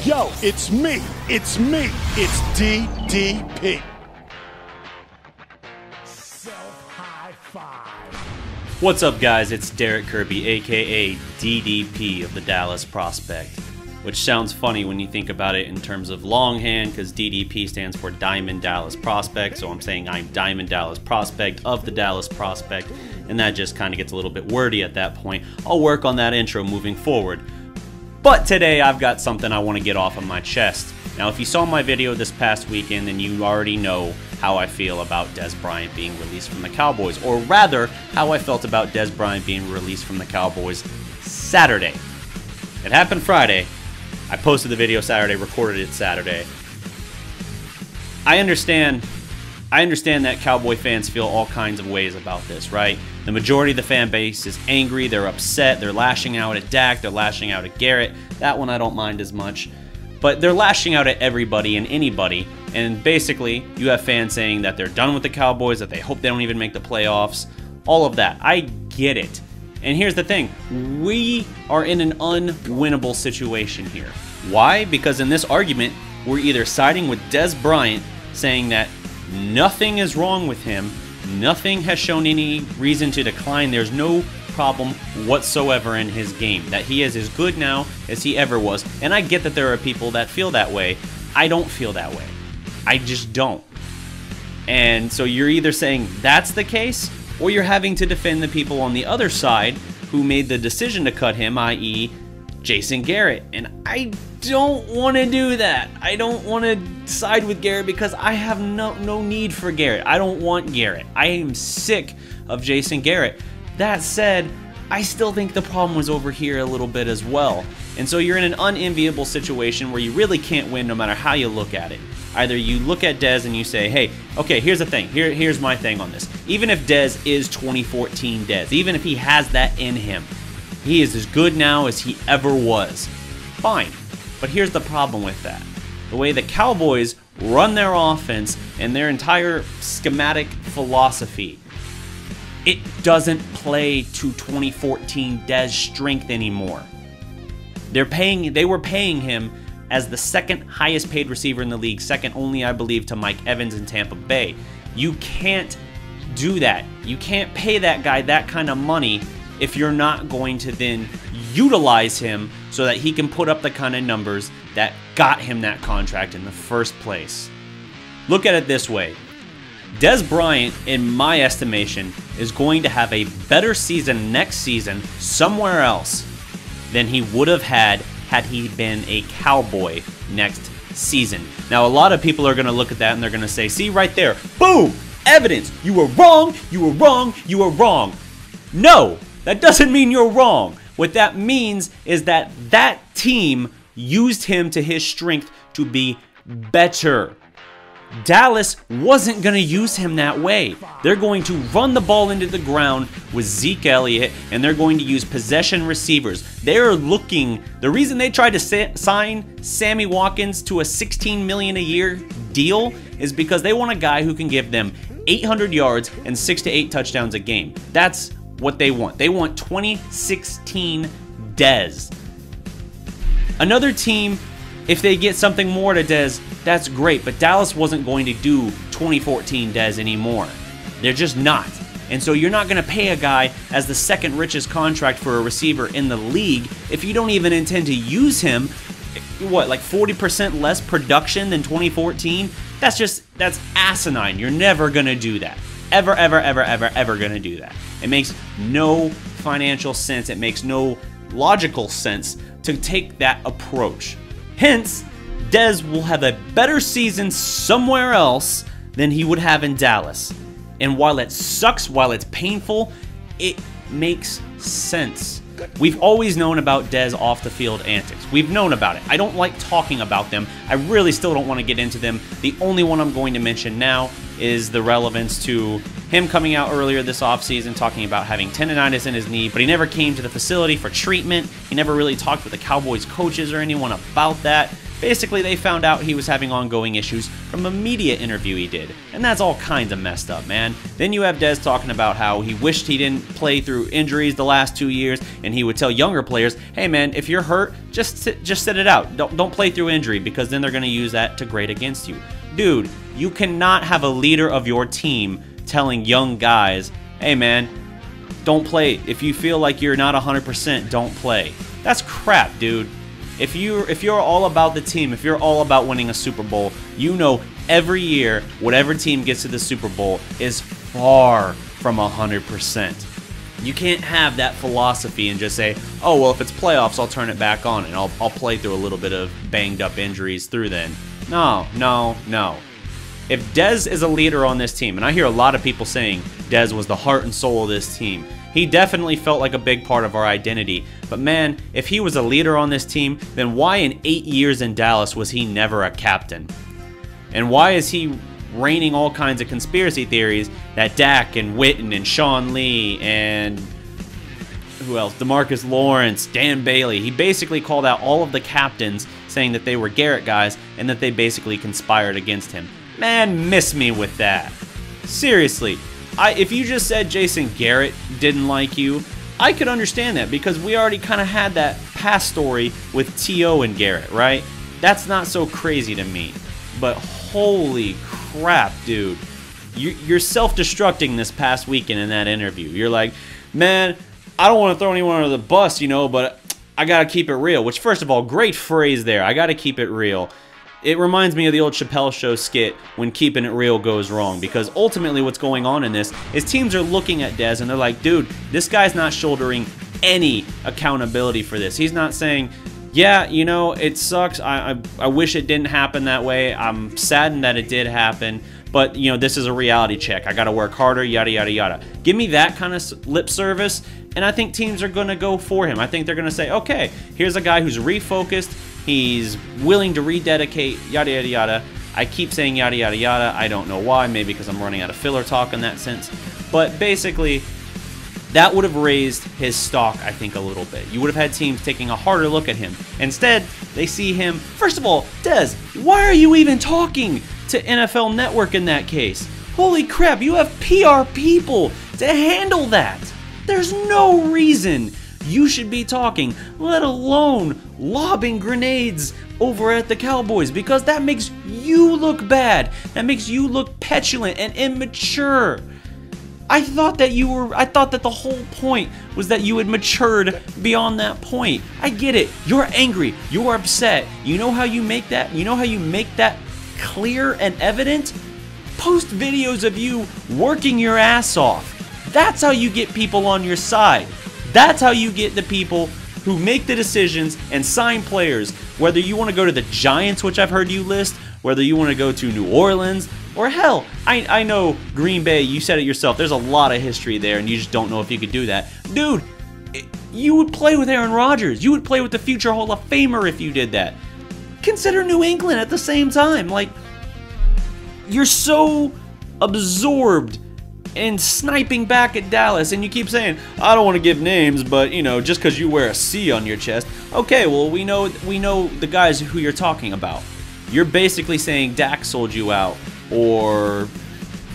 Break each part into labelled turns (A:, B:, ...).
A: Yo, it's me. It's me. It's DDP.
B: What's up, guys? It's Darreck Kirby, aka DDP of the Dallas Prospect, which sounds funny when you think about it in terms of longhand, because DDP stands for Diamond Dallas Prospect, so I'm saying I'm Diamond Dallas Prospect of the Dallas Prospect, and that just kind of gets a little bit wordy at that point. I'll work on that intro moving forward. But today I've got something I want to get off of my chest. Now, if you saw my video this past weekend, then you already know how I feel about Dez Bryant being released from the Cowboys, or rather, how I felt about Dez Bryant being released from the Cowboys Saturday. It happened Friday. I posted the video Saturday, recorded it Saturday. I understand that Cowboy fans feel all kinds of ways about this, right? The majority of the fan base is angry, they're upset, they're lashing out at Dak, they're lashing out at Garret. That one I don't mind as much. But they're lashing out at everybody and anybody, and basically you have fans saying that they're done with the Cowboys, that they hope they don't even make the playoffs, all of that. I get it. And here's the thing, we are in an unwinnable situation here. Why? Because in this argument, we're either siding with Dez Bryant, saying that nothing is wrong with him, nothing has shown any reason to decline, there's no problem whatsoever in his game, that he is as good now as he ever was. And I get that there are people that feel that way. I don't feel that way. I just don't. And so you're either saying that's the case, or you're having to defend the people on the other side who made the decision to cut him, i.e. Jason Garret. And I don't want to do that. I don't want to side with Garret because I have no need for Garret. I don't want Garret. I am sick of Jason Garret. That said, I still think the problem was over here a little bit as well. And so you're in an unenviable situation where you really can't win no matter how you look at it. Either you look at Dez and you say, hey, okay, here's the thing. Here's my thing on this. Even if Dez is 2014 Dez, even if he has that in him, he is as good now as he ever was. Fine. But here's the problem with that. The way the Cowboys run their offense and their entire schematic philosophy, it doesn't play to 2014 Dez strength anymore. They were paying him as the second highest paid receiver in the league, second only, I believe, to Mike Evans in Tampa Bay. You can't do that. You can't pay that guy that kind of money if you're not going to then utilize him so that he can put up the kind of numbers that got him that contract in the first place. Look at it this way. Dez Bryant, in my estimation, is going to have a better season next season somewhere else than he would have had he been a Cowboy next season. Now, a lot of people are going to look at that and they're going to say, see right there, boom, evidence, you were wrong, you were wrong, you were wrong. No, that doesn't mean you're wrong. What that means is that that team used him to his strength to be better. Dallas wasn't going to use him that way. They're going to run the ball into the ground with Zeke Elliott, and they're going to use possession receivers. They're looking, the reason they tried to sign Sammy Watkins to a $16 million a year deal is because they want a guy who can give them 800 yards and 6 to 8 touchdowns a game. That's what they want. They want 2016 Dez. Another team, if they get something more to Dez, that's great, but Dallas wasn't going to do 2014 Dez anymore. They're just not. And so you're not going to pay a guy as the second richest contract for a receiver in the league if you don't even intend to use him. What, like 40% less production than 2014? That's asinine. You're never going to do that. Ever going to do that. It makes no financial sense. It makes no logical sense to take that approach. Hence, Dez will have a better season somewhere else than he would have in Dallas. And while it sucks, while it's painful, it makes sense. We've always known about Dez off the field antics. We've known about it. I don't like talking about them. I really still don't want to get into them. The only one I'm going to mention now is the relevance to him coming out earlier this offseason talking about having tendonitis in his knee, but he never came to the facility for treatment. He never really talked with the Cowboys coaches or anyone about that. Basically, they found out he was having ongoing issues from a media interview he did, and that's all kinds of messed up, man. Then you have Dez talking about how he wished he didn't play through injuries the last 2 years, and he would tell younger players, hey man, if you're hurt, just sit it out. Don't play through injury, because then they're going to use that to grade against you. Dude, you cannot have a leader of your team telling young guys, hey man, don't play. If you feel like you're not 100%, don't play. That's crap, dude. If you're all about the team, if you're all about winning a Super Bowl, you know every year, whatever team gets to the Super Bowl is far from 100%. You can't have that philosophy and just say, oh, well, if it's playoffs, I'll turn it back on and I'll play through a little bit of banged up injuries through then. No, no, no. If Dez is a leader on this team, and I hear a lot of people saying Dez was the heart and soul of this team, he definitely felt like a big part of our identity. But man, if he was a leader on this team, then why in 8 years in Dallas was he never a captain? And why is he reigning all kinds of conspiracy theories that Dak and Witten and Sean Lee and who else? DeMarcus Lawrence, Dan Bailey. He basically called out all of the captains saying that they were Garret guys and that they basically conspired against him. Man, miss me with that. Seriously. If you just said Jason Garrett didn't like you, I could understand that because we already kind of had that past story with T.O. and Garrett, right? That's not so crazy to me. But holy crap, dude. You're self-destructing this past weekend in that interview. You're like, man, I don't want to throw anyone under the bus, you know, but I got to keep it real. Which, first of all, great phrase there. I got to keep it real. It reminds me of the old Chappelle Show skit when keeping it real goes wrong, because ultimately what's going on in this is teams are looking at Dez and they're like, dude, this guy's not shouldering any accountability for this. He's not saying, yeah, you know, it sucks. I wish it didn't happen that way. I'm saddened that it did happen, but, you know, this is a reality check. I got to work harder, yada, yada, yada. Give me that kind of lip service, and I think teams are going to go for him. I think they're going to say, okay, here's a guy who's refocused. He's willing to rededicate, yada, yada, yada. I keep saying yada, yada, yada. I don't know why. Maybe because I'm running out of filler talk in that sense. But basically, that would have raised his stock, I think, a little bit. You would have had teams taking a harder look at him. Instead, they see him. First of all, Dez, why are you even talking to NFL Network in that case? Holy crap, you have PR people to handle that. There's no reason you should be talking, let alone lobbing grenades over at the Cowboys, because that makes you look bad. That makes you look petulant and immature. I thought that the whole point was that you had matured beyond that point. I get it. You're angry. You're upset. You know how you make that? You know how you make that clear and evident? Post videos of you working your ass off. That's how you get people on your side. That's how you get the people who make the decisions and sign players. Whether you want to go to the Giants, which I've heard you list, whether you want to go to New Orleans, or hell, I know Green Bay, you said it yourself, there's a lot of history there and you just don't know if you could do that. Dude, you would play with Aaron Rodgers. You would play with the future Hall of Famer if you did that. Consider New England at the same time. Like, you're so absorbed in sniping back at Dallas, and you keep saying, I don't want to give names, but, you know, just because you wear a C on your chest. Okay, well, we know the guys who you're talking about. You're basically saying Dak sold you out, or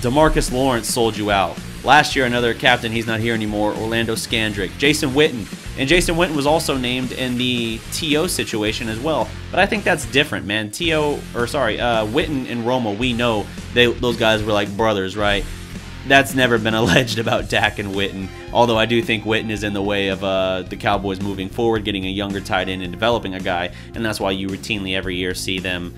B: DeMarcus Lawrence sold you out. Last year, another captain, he's not here anymore, Orlando Scandrick. Jason Witten. And Jason Witten was also named in the T.O. situation as well. But I think that's different, man. Witten and Roma, we know those guys were like brothers, right? That's never been alleged about Dak and Witten, although I do think Witten is in the way of the Cowboys moving forward, getting a younger tight end and developing a guy, and that's why you routinely every year see them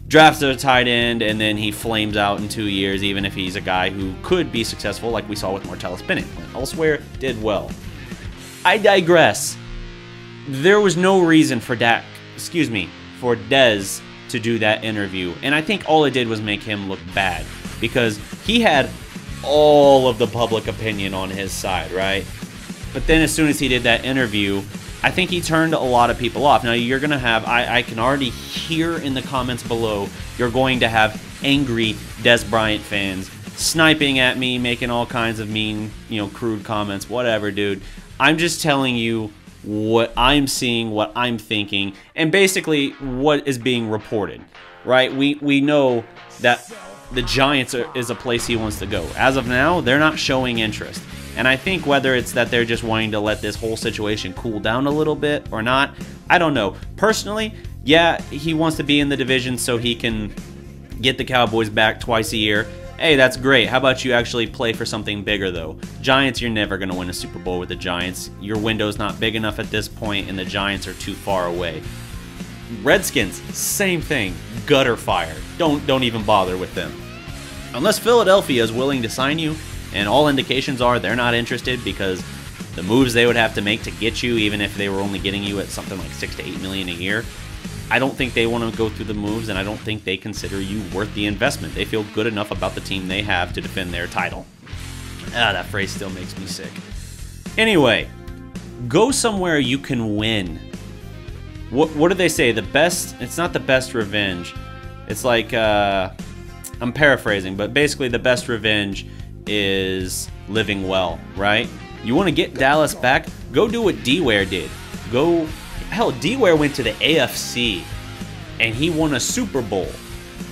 B: draft a tight end and then he flames out in 2 years, even if he's a guy who could be successful, like we saw with Martellus Bennett. Elsewhere, did well. I digress. There was no reason for Dez to do that interview, and I think all it did was make him look bad, because he had all of the public opinion on his side, right? But then as soon as he did that interview, I think he turned a lot of people off. Now you're going to have, I can already hear in the comments below, you're going to have angry Dez Bryant fans sniping at me, making all kinds of mean, crude comments, whatever, dude. I'm just telling you what I'm seeing, what I'm thinking, and basically what is being reported, right? We know that the Giants is a place he wants to go. As of now, they're not showing interest. And I think whether it's that they're just wanting to let this whole situation cool down a little bit or not, I don't know. Personally, yeah, he wants to be in the division so he can get the Cowboys back twice a year. Hey, that's great. How about you actually play for something bigger, though? Giants, you're never going to win a Super Bowl with the Giants. Your window's not big enough at this point, and the Giants are too far away. Redskins, same thing. Gutter fire. Don't even bother with them. Unless Philadelphia is willing to sign you, and all indications are they're not interested because the moves they would have to make to get you, even if they were only getting you at something like $6 to $8 million a year, I don't think they want to go through the moves, and I don't think they consider you worth the investment. They feel good enough about the team they have to defend their title. That phrase still makes me sick. Anyway, go somewhere you can win. What do they say? The best, it's not the best revenge. It's like, I'm paraphrasing, but basically the best revenge is living well, right? You want to get Dallas back? Go do what D-Ware did. Go, hell, D-Ware went to the AFC and he won a Super Bowl.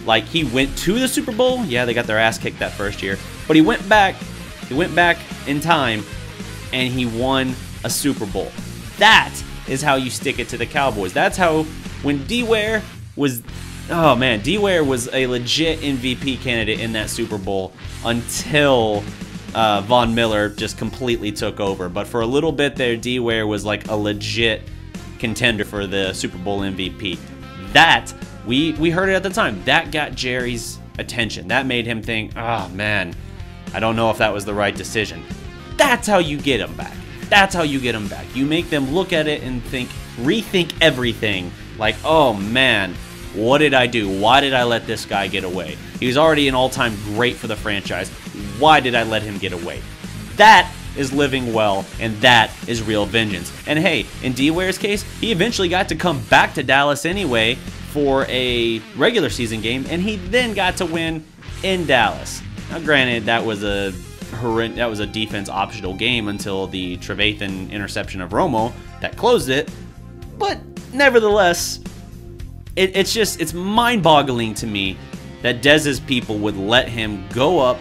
B: Like, he went to the Super Bowl. Yeah, they got their ass kicked that first year, but he went back in time and he won a Super Bowl. That is how you stick it to the Cowboys. That's how, when D-Ware was, oh man, D-Ware was a legit MVP candidate in that Super Bowl until Von Miller just completely took over. But for a little bit there, D-Ware was like a legit contender for the Super Bowl MVP. That, we heard it at the time. That got Jerry's attention. That made him think, oh man, I don't know if that was the right decision. That's how you get him back. That's how you get him back. You make them look at it and think, rethink everything. Like, oh man, what did I do? Why did I let this guy get away? He was already an all-time great for the franchise. Why did I let him get away? That is living well, and that is real vengeance. And hey, in D-Ware's case, he eventually got to come back to Dallas anyway for a regular season game, and he then got to win in Dallas. Now granted, that was a defense optional game until the Trevathan interception of Romo that closed it, but nevertheless, it's mind-boggling to me that Dez's people would let him go up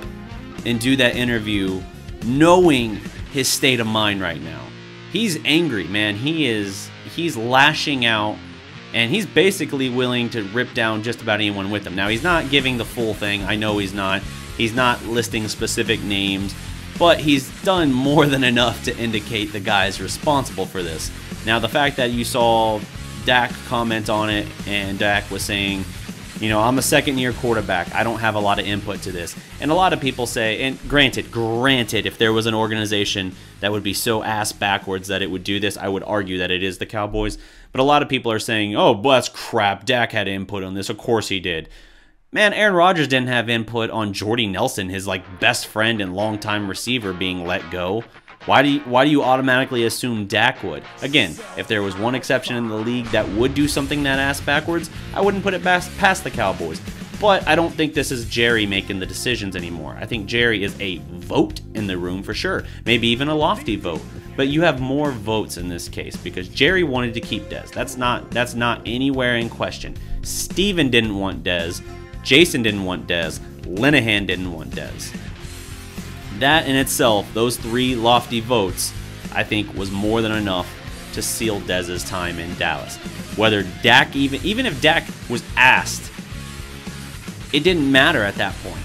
B: and do that interview knowing his state of mind right now. He's angry, man. He's lashing out, and he's basically willing to rip down just about anyone with him. Now, he's not giving the full thing. I know he's not. He's not listing specific names, but he's done more than enough to indicate the guy is responsible for this. Now, the fact that you saw Dak comment on it, and Dak was saying, you know, I'm a second-year quarterback. I don't have a lot of input to this. And a lot of people say, and granted, if there was an organization that would be so ass backwards that it would do this, I would argue that it is the Cowboys. But a lot of people are saying, oh, well, that's crap. Dak had input on this. Of course he did. Man, Aaron Rodgers didn't have input on Jordy Nelson, his like best friend and longtime receiver, being let go. Why do you automatically assume Dak would? Again, if there was one exception in the league that would do something that ass backwards, I wouldn't put it past the Cowboys. But I don't think this is Jerry making the decisions anymore. I think Jerry is a vote in the room for sure. Maybe even a lofty vote. But you have more votes in this case because Jerry wanted to keep Dez. That's not anywhere in question. Steven didn't want Dez. Jason didn't want Dez. Linehan didn't want Dez. That in itself, those three lofty votes, I think was more than enough to seal Dez's time in Dallas. Whether Dak, even if Dak was asked, it didn't matter at that point.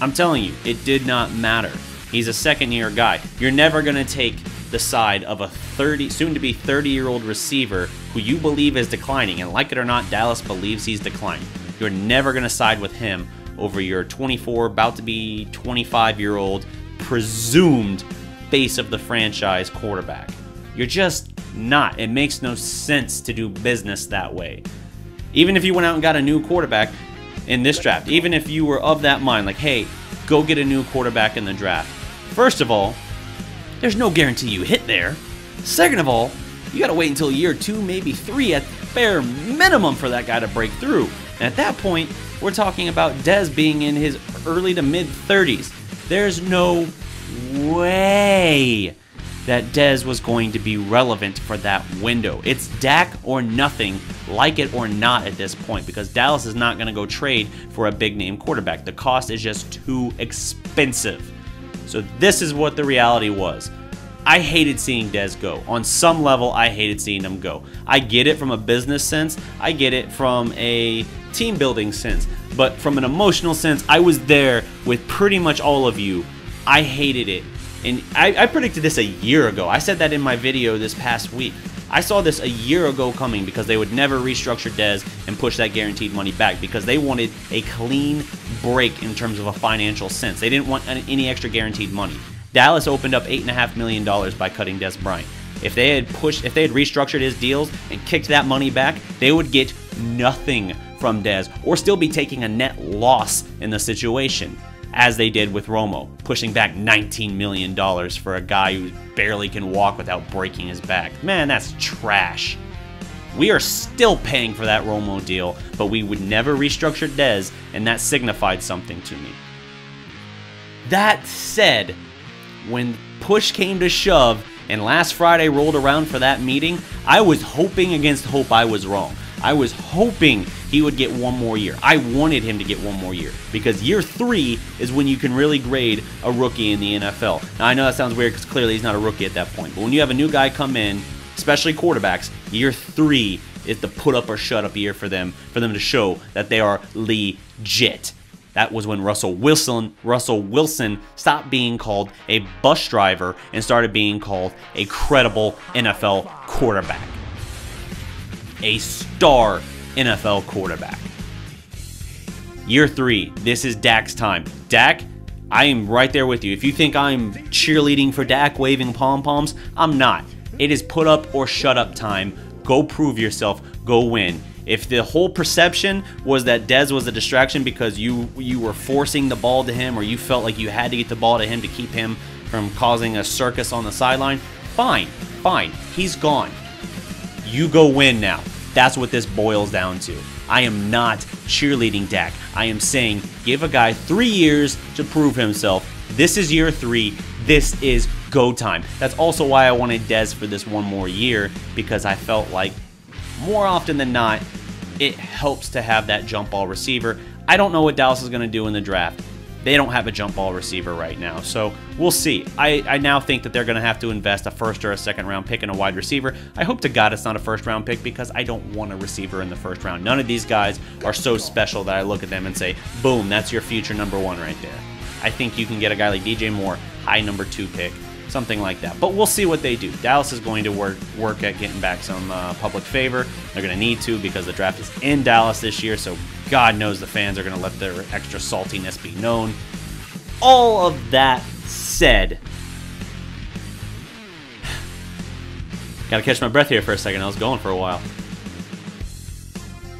B: I'm telling you, it did not matter. He's a second-year guy. You're never going to take the side of a soon-to-be 30-year-old receiver who you believe is declining, and like it or not, Dallas believes he's declining. You're never going to side with him over your 24, about to be 25-year-old presumed face of the franchise quarterback. You're just not. It makes no sense to do business that way. Even if you went out and got a new quarterback in this draft, even if you were of that mind, like, hey, go get a new quarterback in the draft. First of all, there's no guarantee you hit there. Second of all, you got to wait until year 2, maybe 3 at bare minimum for that guy to break through. And at that point, we're talking about Dez being in his early to mid-30s. There's no way that Dez was going to be relevant for that window. It's Dak or nothing, like it or not at this point, because Dallas is not going to go trade for a big-name quarterback. The cost is just too expensive. So this is what the reality was. I hated seeing Dez go. On some level, I hated seeing him go. I get it from a business sense. I get it from a team-building sense. But from an emotional sense, I was there with pretty much all of you. I hated it. And I predicted this a year ago. I said that in my video this past week. I saw this a year ago coming because they would never restructure Dez and push that guaranteed money back because they wanted a clean break in terms of a financial sense. They didn't want any extra guaranteed money. Dallas opened up $8.5 million by cutting Dez Bryant. If they had restructured his deals and kicked that money back, they would get nothing from Dez or still be taking a net loss in the situation, as they did with Romo, pushing back $19 million for a guy who barely can walk without breaking his back. Man, that's trash. We are still paying for that Romo deal, but we would never restructure Dez, and that signified something to me. That said, when push came to shove and last Friday rolled around for that meeting, I was hoping against hope I was wrong. I was hoping he would get one more year. I wanted him to get one more year because year 3 is when you can really grade a rookie in the NFL. Now, I know that sounds weird because clearly he's not a rookie at that point, but when you have a new guy come in, especially quarterbacks, year 3 is the put up or shut up year for them to show that they are legit. That was when Russell Wilson stopped being called a bus driver and started being called a credible NFL quarterback. A star NFL quarterback. Year 3, this is Dak's time. Dak, I am right there with you. If you think I'm cheerleading for Dak, waving pom-poms, I'm not. It is put up or shut up time. Go prove yourself. Go win. If the whole perception was that Dez was a distraction because you were forcing the ball to him or you felt like you had to get the ball to him to keep him from causing a circus on the sideline, fine. He's gone. You go win now. That's what this boils down to. I am not cheerleading Dak. I am saying give a guy 3 years to prove himself. This is year 3. This is go time. That's also why I wanted Dez for this one more year, because I felt like more often than not, it helps to have that jump ball receiver. I don't know what Dallas is going to do in the draft. They don't have a jump ball receiver right now, so we'll see. I now think that they're going to have to invest a first or a second round pick in a wide receiver. I hope to God it's not a first round pick because I don't want a receiver in the first round. None of these guys are so special that I look at them and say, boom, that's your future number 1 right there. I think you can get a guy like DJ Moore, high number 2 pick, something like that. But we'll see what they do. Dallas is going to work at getting back some public favor. They're going to need to because the draft is in Dallas this year, so God knows the fans are going to let their extra saltiness be known. All of that said, gotta catch my breath here for a second. I was going for a while.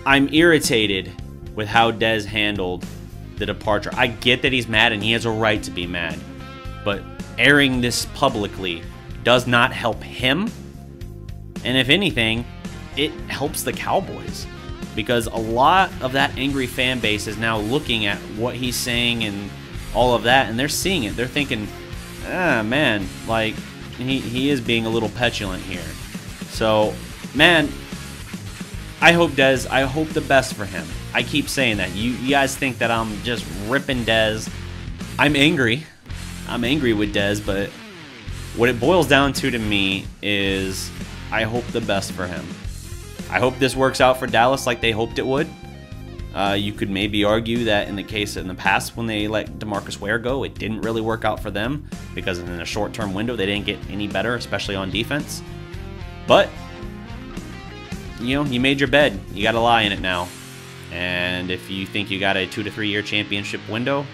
B: I'm irritated with how Dez handled the departure. I get that he's mad and he has a right to be mad, but airing this publicly does not help him, and if anything, it helps the Cowboys, because a lot of that angry fan base is now looking at what he's saying and all of that, and they're seeing it. They're thinking, ah, man, like, he is being a little petulant here. So, man, I hope the best for him. I keep saying that. You guys think that I'm just ripping Dez. I'm angry. I'm angry with Dez, but what it boils down to me is I hope the best for him. I hope this works out for Dallas like they hoped it would. You could maybe argue that in the past when they let DeMarcus Ware go, it didn't really work out for them because in a short-term window they didn't get any better, especially on defense. But, you know, you made your bed. You got to lie in it now. And if you think you got a 2 to 3 year championship window,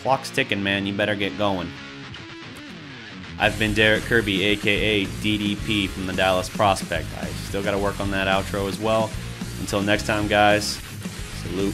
B: clock's ticking, man. You better get going. I've been Darreck Kirby, a.k.a. DDP from the Dallas Prospect. I still got to work on that outro as well. Until next time, guys, salute.